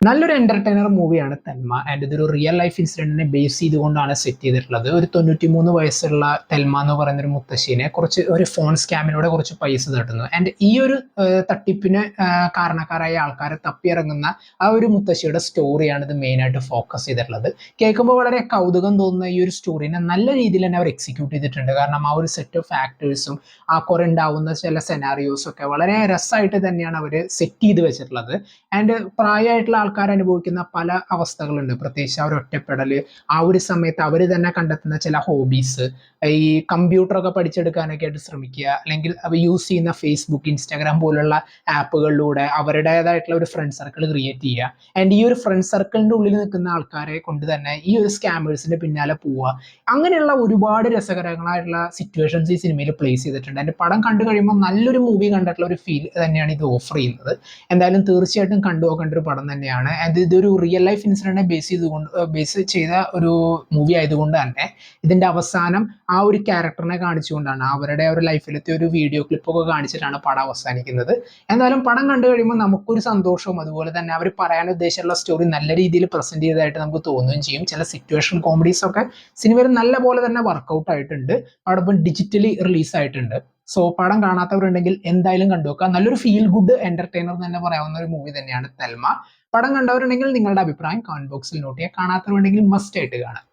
നല്ലൊരു എന്റർടൈനർ മൂവിയാണ് Thelma and ഇതൊരു റിയൽ ലൈഫ് ഇൻസിഡന്റിനെ ബേസ് ചെയ്തുകൊണ്ടാണ് സെറ്റ് ചെയ്തിട്ടുള്ളത്. ഒരു 93 വയസ്സുള്ള തെൽമ എന്ന് പറയുന്ന ഒരു മുത്തശ്ശീനെ കുറച്ച് ഒരു ഫോൺ സ്കാമിലൂടെ കുറച്ച് പൈസ തട്ടുന്നു. ആൻഡ് ഈ ഒരു തട്ടിപ്പിന് കാരണക്കാരായ ആൾക്കാരെ തപ്പിയിറങ്ങുന്ന ആ ഒരു മുത്തശ്ശിയുടെ സ്റ്റോറിയാണ് ഇത് മെയിൻ ആയിട്ട് ഫോക്കസ് ചെയ്തിട്ടുള്ളത്. കേൾക്കുമ്പോൾ വളരെ കൗതുകം തോന്നുന്ന ഈ ഒരു സ്റ്റോറിനെ നല്ല രീതിയിൽ തന്നെ അവർ എക്സിക്യൂട്ട് ചെയ്തിട്ടുണ്ട്. കാരണം ആ ഒരു സെറ്റ് ഓഫ് ഫാക്ടേഴ്സും ആ കുറെ ഉണ്ടാവുന്ന ചില സെനാറിയോസും ഒക്കെ വളരെ രസമായിട്ട് തന്നെയാണ് അവർ സെറ്റ് ചെയ്ത് വെച്ചിട്ടുള്ളത്. ആൻഡ് പ്രായമായിട്ടുള്ള ആൾക്കാർ അനുഭവിക്കുന്ന പല അവസ്ഥകളുണ്ട്, പ്രത്യേകിച്ച് ആ ഒരു ഒറ്റപ്പെടൽ, ആ ഒരു സമയത്ത് അവർ തന്നെ കണ്ടെത്തുന്ന ചില ഹോബീസ്, ഈ കമ്പ്യൂട്ടറൊക്കെ പഠിച്ചെടുക്കാനൊക്കെ ആയിട്ട് ശ്രമിക്കുക, അല്ലെങ്കിൽ അവർ യൂസ് ചെയ്യുന്ന ഫേസ്ബുക്ക്, ഇൻസ്റ്റാഗ്രാം പോലുള്ള ആപ്പുകളിലൂടെ അവരുടേതായിട്ടുള്ള ഒരു ഫ്രണ്ട് സർക്കിൾ ക്രിയേറ്റ് ചെയ്യുക. ആൻഡ് ഈ ഒരു ഫ്രണ്ട് സർക്കിളിൻ്റെ ഉള്ളിൽ നിൽക്കുന്ന ആൾക്കാരെ കൊണ്ട് തന്നെ ഈ ഒരു സ്കാമേഴ്സിന്റെ പിന്നാലെ പോവുക. അങ്ങനെയുള്ള ഒരുപാട് രസകരങ്ങളായിട്ടുള്ള സിറ്റുവേഷൻസ് ഈ സിനിമയിൽ പ്ലേസ് ചെയ്തിട്ടുണ്ട്. എൻ്റെ പടം കണ്ടു കഴിയുമ്പോൾ നല്ലൊരു മൂവി കണ്ടിട്ടുള്ള ഒരു ഫീൽ തന്നെയാണ് ഇത് ഓഫർ ചെയ്യുന്നത്. എന്തായാലും തീർച്ചയായിട്ടും കണ്ടുപോകേണ്ട ഒരു പടം തന്നെയാണ്. ആൻഡ് ഇതൊരു റിയൽ ലൈഫ് ഇൻസിഡന്റിനെ ബേസ് ചെയ്ത ഒരു മൂവി ആയതുകൊണ്ട് തന്നെ ഇതിന്റെ അവസാനം ആ ഒരു ക്യാരക്ടറിനെ കാണിച്ചുകൊണ്ടാണ്, അവരുടെ ഒരു ലൈഫിലത്തെ ഒരു വീഡിയോ ക്ലിപ്പൊക്കെ കാണിച്ചിട്ടാണ് പടം അവസാനിക്കുന്നത്. എന്തായാലും പടം കണ്ടു കഴിയുമ്പോൾ നമുക്കൊരു സന്തോഷവും അതുപോലെ തന്നെ അവർ പറയാൻ ഉദ്ദേശിച്ചുള്ള സ്റ്റോറി നല്ല രീതിയിൽ പ്രസന്റ് ചെയ്തതായിട്ട് നമുക്ക് തോന്നുകയും ചെയ്യും. ചില സിറ്റുവേഷൻ കോമഡീസ് ഒക്കെ സിനിമയിൽ നല്ല പോലെ തന്നെ വർക്കൗട്ട് ആയിട്ടുണ്ട്. അതോടൊപ്പം ഡിജിറ്റലി റിലീസ് ആയിട്ടുണ്ട്. സോ പടം കാണാത്തവരുണ്ടെങ്കിൽ എന്തായാലും കണ്ടുവെക്കുക. നല്ലൊരു ഫീൽ ഗുഡ് എന്റർടൈനർ എന്ന് തന്നെ പറയാവുന്ന ഒരു മൂവി തന്നെയാണ് തെൽമ. പടം കണ്ടവരുണ്ടെങ്കിൽ നിങ്ങളുടെ അഭിപ്രായം കമന്റ് ബോക്സിൽ നോട്ട് ചെയ്യുക. കാണാത്തവരുണ്ടെങ്കിൽ മസ്റ്റ് ആയിട്ട് കാണാം.